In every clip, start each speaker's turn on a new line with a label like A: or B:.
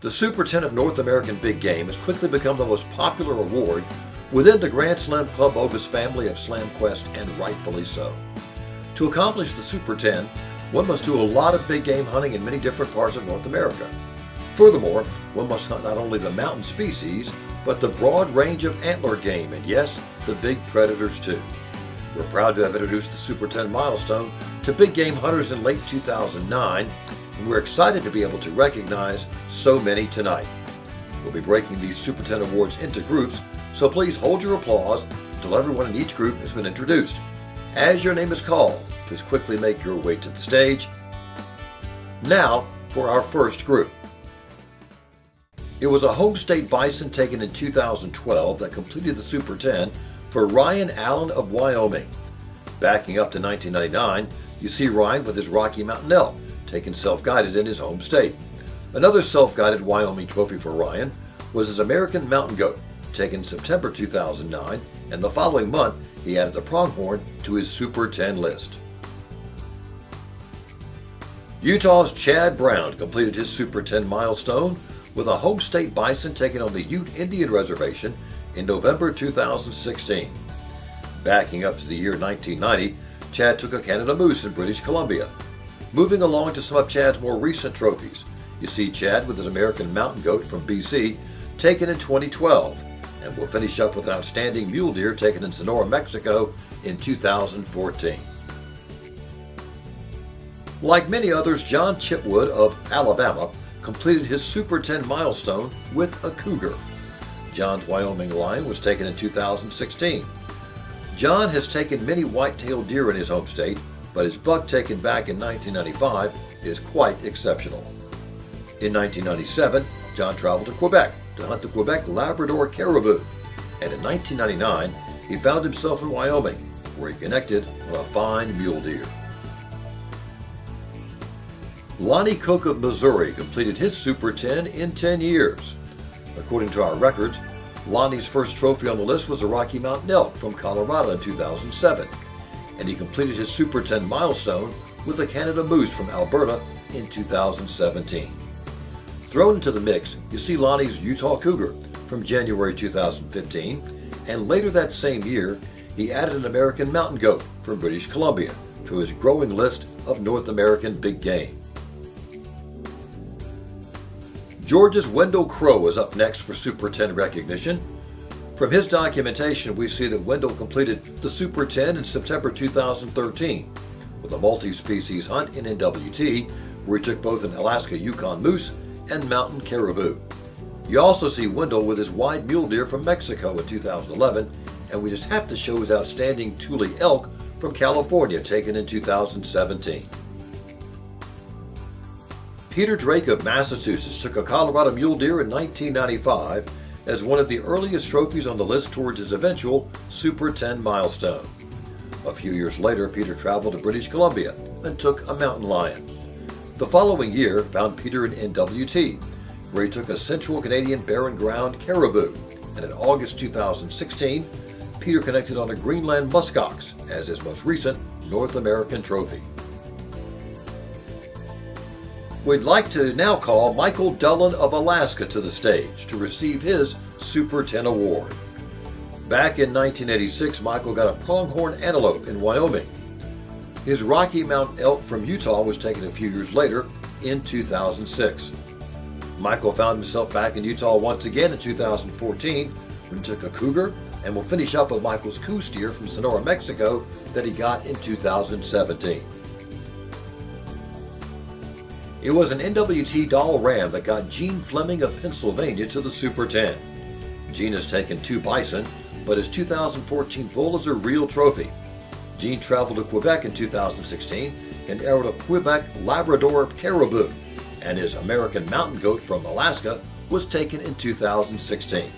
A: The Super 10 of North American Big Game has quickly become the most popular award within the Grand Slam Club Ovis family of Slam Quest, and rightfully so. To accomplish the Super 10, one must do a lot of big game hunting in many different parts of North America. Furthermore, one must hunt not only the mountain species, but the broad range of antlered game, and yes, the big predators too. We're proud to have introduced the Super 10 milestone to big game hunters in late 2009, and we're excited to be able to recognize so many tonight. We'll be breaking these Super 10 awards into groups, so please hold your applause until everyone in each group has been introduced. As your name is called, please quickly make your way to the stage. Now for our first group. It was a home state bison taken in 2012 that completed the Super 10 for Ryan Allen of Wyoming. Backing up to 1999, you see Ryan with his Rocky Mountain elk, taken self-guided in his home state. Another self-guided Wyoming trophy for Ryan was his American mountain goat, taken in September 2009, and the following month he added the pronghorn to his Super 10 list. Utah's Chad Brown completed his Super 10 milestone with a home state bison taken on the Ute Indian Reservation in November 2016. Backing up to the year 1990, Chad took a Canada moose in British Columbia. Moving along to some of Chad's more recent trophies, you see Chad with his American mountain goat from BC, taken in 2012, and we'll finish up with an outstanding mule deer taken in Sonora, Mexico in 2014. Like many others, John Chitwood of Alabama completed his Super 10 milestone with a cougar. John's Wyoming lion was taken in 2016. John has taken many white-tailed deer in his home state, but his buck taken back in 1995 is quite exceptional. In 1997, John traveled to Quebec to hunt the Quebec Labrador caribou, and in 1999, he found himself in Wyoming, where he connected on a fine mule deer. Lonnie Cook of Missouri completed his Super 10 in 10 years. According to our records, Lonnie's first trophy on the list was a Rocky Mountain elk from Colorado in 2007, and he completed his Super 10 milestone with a Canada moose from Alberta in 2017. Thrown into the mix, you see Lonnie's Utah Cougar from January 2015, and later that same year, he added an American mountain goat from British Columbia to his growing list of North American big game. Georgia's Wendell Crow is up next for Super 10 recognition. From his documentation, we see that Wendell completed the Super 10 in September 2013 with a multi-species hunt in NWT, where he took both an Alaska Yukon moose and mountain caribou. You also see Wendell with his wide mule deer from Mexico in 2011, and we just have to show his outstanding Thule elk from California taken in 2017. Peter Drake of Massachusetts took a Colorado mule deer in 1995 as one of the earliest trophies on the list towards his eventual Super 10 milestone. A few years later, Peter traveled to British Columbia and took a mountain lion. The following year found Peter in NWT, where he took a Central Canadian barren ground caribou, and in August 2016, Peter connected on a Greenland muskox as his most recent North American trophy. We'd like to now call Michael Dullen of Alaska to the stage to receive his Super 10 award. Back in 1986, Michael got a pronghorn antelope in Wyoming. His Rocky Mountain elk from Utah was taken a few years later in 2006. Michael found himself back in Utah once again in 2014 when he took a cougar, and will finish up with Michael's Coos deer from Sonora, Mexico that he got in 2017. It was an NWT Doll Ram that got Gene Fleming of Pennsylvania to the Super 10. Gene has taken 2 bison, but his 2014 bull is a real trophy. Gene traveled to Quebec in 2016 and arrowed a Quebec Labrador caribou, and his American mountain goat from Alaska was taken in 2016.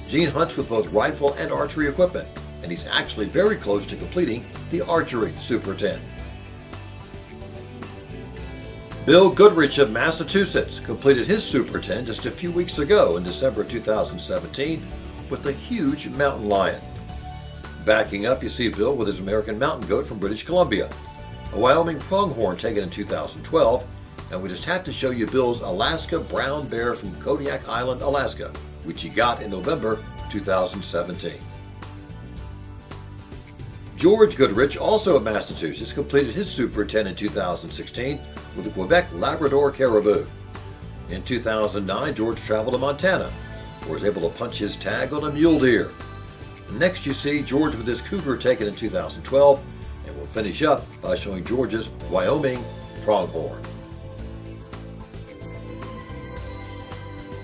A: Gene hunts with both rifle and archery equipment, and he's actually very close to completing the archery Super 10. Bill Goodrich of Massachusetts completed his Super 10 just a few weeks ago in December 2017 with a huge mountain lion. Backing up, you see Bill with his American mountain goat from British Columbia, a Wyoming pronghorn taken in 2012, and we just have to show you Bill's Alaska brown bear from Kodiak Island, Alaska, which he got in November 2017. George Goodrich, also of Massachusetts, completed his Super 10 in 2016 with the Quebec Labrador Caribou. In 2009, George traveled to Montana, where he was able to punch his tag on a mule deer. Next you see George with his cougar taken in 2012, and we'll finish up by showing George's Wyoming pronghorn.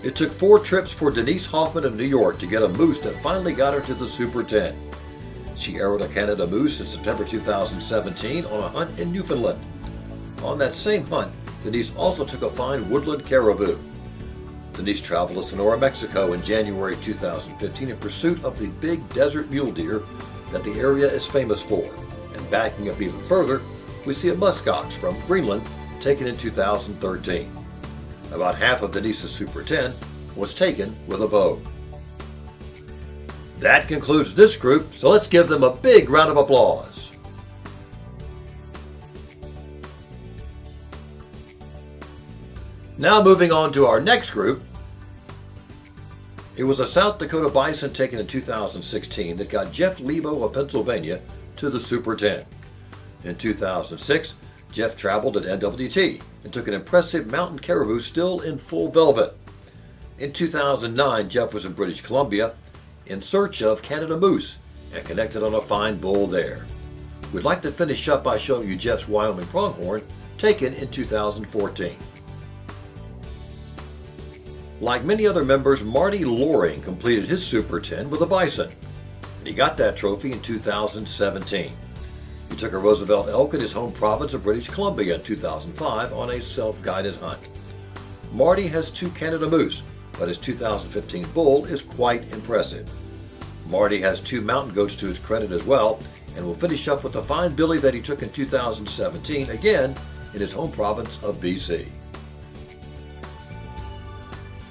A: It took 4 trips for Denise Hoffman of New York to get a moose that finally got her to the Super 10. She arrowed a Canada moose in September 2017 on a hunt in Newfoundland. On that same hunt, Denise also took a fine woodland caribou. Denise traveled to Sonora, Mexico in January 2015 in pursuit of the big desert mule deer that the area is famous for. And backing up even further, we see a muskox from Greenland taken in 2013. About half of Denise's Super 10 was taken with a bow. That concludes this group, so let's give them a big round of applause. Now moving on to our next group. It was a South Dakota bison taken in 2016 that got Jeff Lebo of Pennsylvania to the Super 10. In 2006, Jeff traveled at NWT and took an impressive mountain caribou still in full velvet. In 2009, Jeff was in British Columbia in search of Canada moose and connected on a fine bull there. We'd like to finish up by showing you Jeff's Wyoming pronghorn taken in 2014. Like many other members, Marty Loring completed his Super 10 with a bison, and he got that trophy in 2017. He took a Roosevelt elk in his home province of British Columbia in 2005 on a self-guided hunt. Marty has 2 Canada moose, but his 2015 bull is quite impressive. Marty has 2 mountain goats to his credit as well, and will finish up with a fine billy that he took in 2017, again in his home province of BC.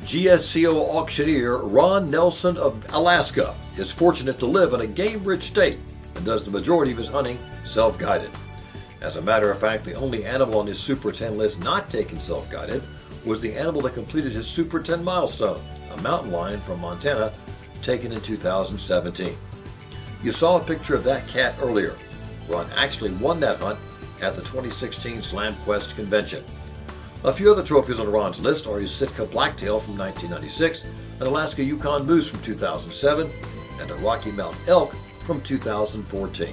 A: GSCO auctioneer Ron Nelson of Alaska is fortunate to live in a game-rich state and does the majority of his hunting self-guided. As a matter of fact, the only animal on his Super 10 list not taken self-guided was the animal that completed his Super 10 milestone, a mountain lion from Montana, taken in 2017. You saw a picture of that cat earlier. Ron actually won that hunt at the 2016 SlamQuest convention. A few other trophies on Ron's list are his Sitka blacktail from 1996, an Alaska Yukon moose from 2007, and a Rocky Mountain elk from 2014.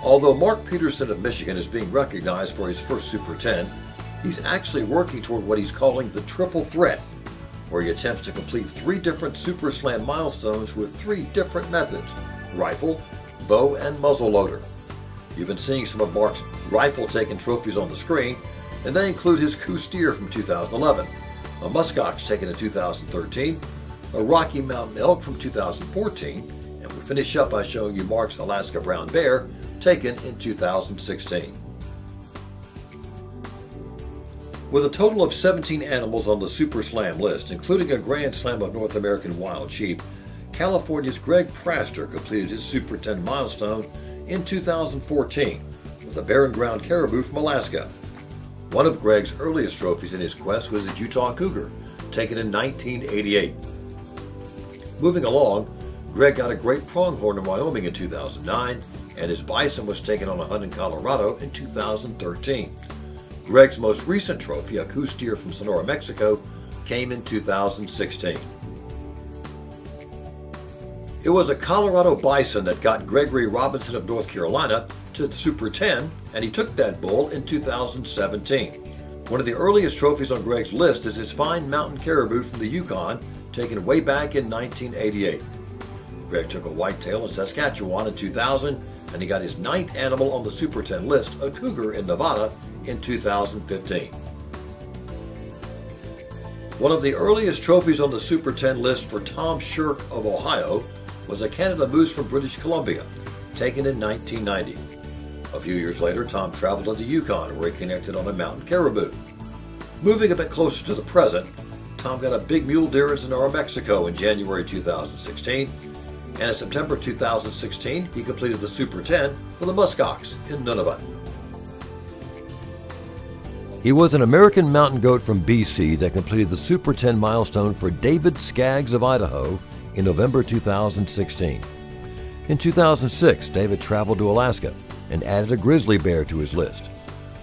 A: Although Mark Peterson of Michigan is being recognized for his first Super 10, he's actually working toward what he's calling the triple threat, where he attempts to complete 3 different Super Slam milestones with 3 different methods: rifle, bow, and muzzleloader. You've been seeing some of Mark's rifle-taken trophies on the screen, and they include his Coues steer from 2011, a muskox taken in 2013, a Rocky Mountain elk from 2014, and we finish up by showing you Mark's Alaska brown bear taken in 2016. With a total of 17 animals on the Super Slam list, including a Grand Slam of North American wild sheep, California's Greg Praster completed his Super 10 milestone in 2014 with a barren ground caribou from Alaska. One of Greg's earliest trophies in his quest was his Utah cougar, taken in 1988. Moving along, Greg got a great pronghorn in Wyoming in 2009, and his bison was taken on a hunt in Colorado in 2013. Greg's most recent trophy, a Coues steer from Sonora, Mexico, came in 2016. It was a Colorado bison that got Gregory Robinson of North Carolina to the Super 10, and he took that bull in 2017. One of the earliest trophies on Greg's list is his fine mountain caribou from the Yukon, taken way back in 1988. Greg took a whitetail in Saskatchewan in 2000, and he got his 9th animal on the Super 10 list, a cougar in Nevada, in 2015. One of the earliest trophies on the Super 10 list for Tom Shirk of Ohio was a Canada moose from British Columbia, taken in 1990. A few years later, Tom traveled to the Yukon, where he connected on a mountain caribou. Moving a bit closer to the present, Tom got a big mule deer in Sonora, Mexico in January 2016, and in September 2016, he completed the Super 10 with a muskox in Nunavut. He was an American mountain goat from BC that completed the Super 10 milestone for David Skaggs of Idaho in November 2016. In 2006, David traveled to Alaska and added a grizzly bear to his list.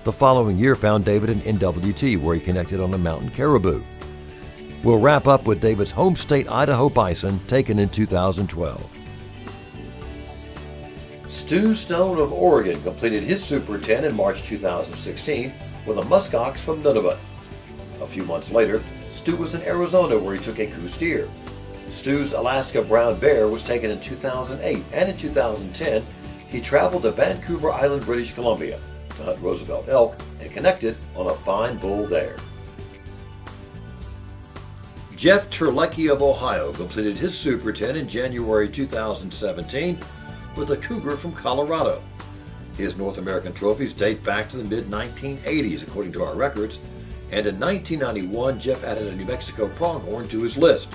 A: The following year found David in NWT, where he connected on a mountain caribou. We'll wrap up with David's home state Idaho bison taken in 2012. Stu Stone of Oregon completed his Super 10 in March 2016 with a muskox from Nunavut. A few months later, Stu was in Arizona where he took a coon steer. Stu's Alaska brown bear was taken in 2008, and in 2010, he traveled to Vancouver Island, British Columbia to hunt Roosevelt elk and connected on a fine bull there. Jeff Terlecki of Ohio completed his Super 10 in January 2017 with a cougar from Colorado. His North American trophies date back to the mid-1980s, according to our records, and in 1991, Jeff added a New Mexico pronghorn to his list.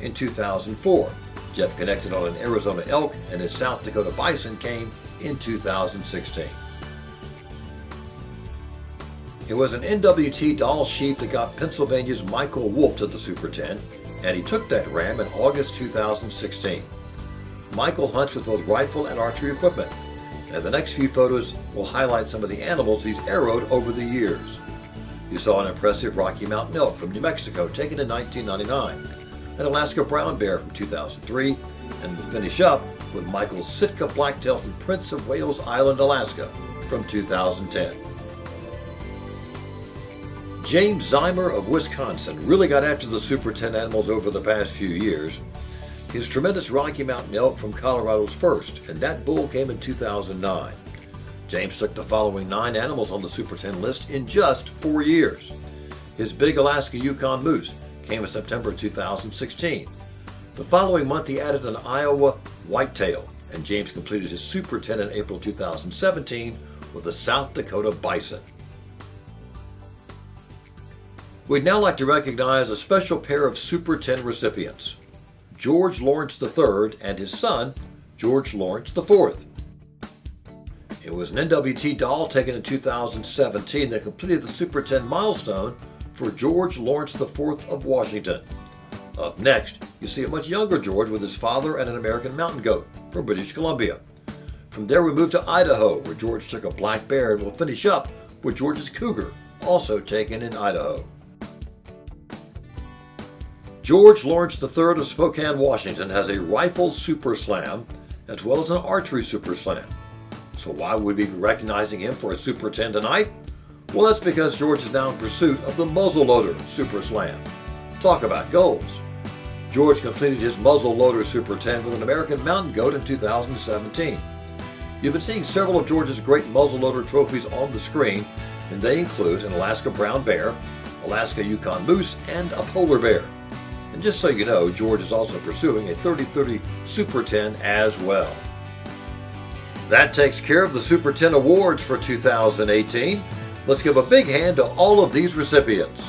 A: In 2004, Jeff connected on an Arizona elk, and his South Dakota bison came in 2016. It was an NWT Doll sheep that got Pennsylvania's Michael Wolf to the Super 10, and he took that ram in August 2016. Michael hunts with both rifle and archery equipment, and the next few photos will highlight some of the animals he's arrowed over the years. You saw an impressive Rocky Mountain elk from New Mexico taken in 1999, an Alaska brown bear from 2003, and we'll finish up with Michael's Sitka blacktail from Prince of Wales Island, Alaska from 2010. James Zeimer of Wisconsin really got after the Super 10 animals over the past few years. His tremendous Rocky Mountain elk from Colorado's first, and that bull came in 2009. James took the following 9 animals on the Super 10 list in just 4 years. His big Alaska Yukon moose came in September 2016. The following month he added an Iowa whitetail, and James completed his Super 10 in April 2017 with a South Dakota bison. We'd now like to recognize a special pair of Super 10 recipients, George Lawrence III and his son, George Lawrence IV. It was an NWT doll taken in 2017 that completed the Super 10 milestone for George Lawrence IV of Washington. Up next, you see a much younger George with his father and an American mountain goat from British Columbia. From there we move to Idaho, where George took a black bear, and we'll finish up with George's cougar, also taken in Idaho. George Lawrence III of Spokane, Washington has a rifle super slam as well as an archery super slam. So why would we be recognizing him for a Super 10 tonight? Well, that's because George is now in pursuit of the muzzleloader super slam. Talk about goals. George completed his muzzleloader Super 10 with an American mountain goat in 2017. You've been seeing several of George's great muzzleloader trophies on the screen, and they include an Alaska brown bear, Alaska Yukon moose, and a polar bear. And just so you know, George is also pursuing a 30-30 Super 10 as well. That takes care of the Super 10 awards for 2018. Let's give a big hand to all of these recipients.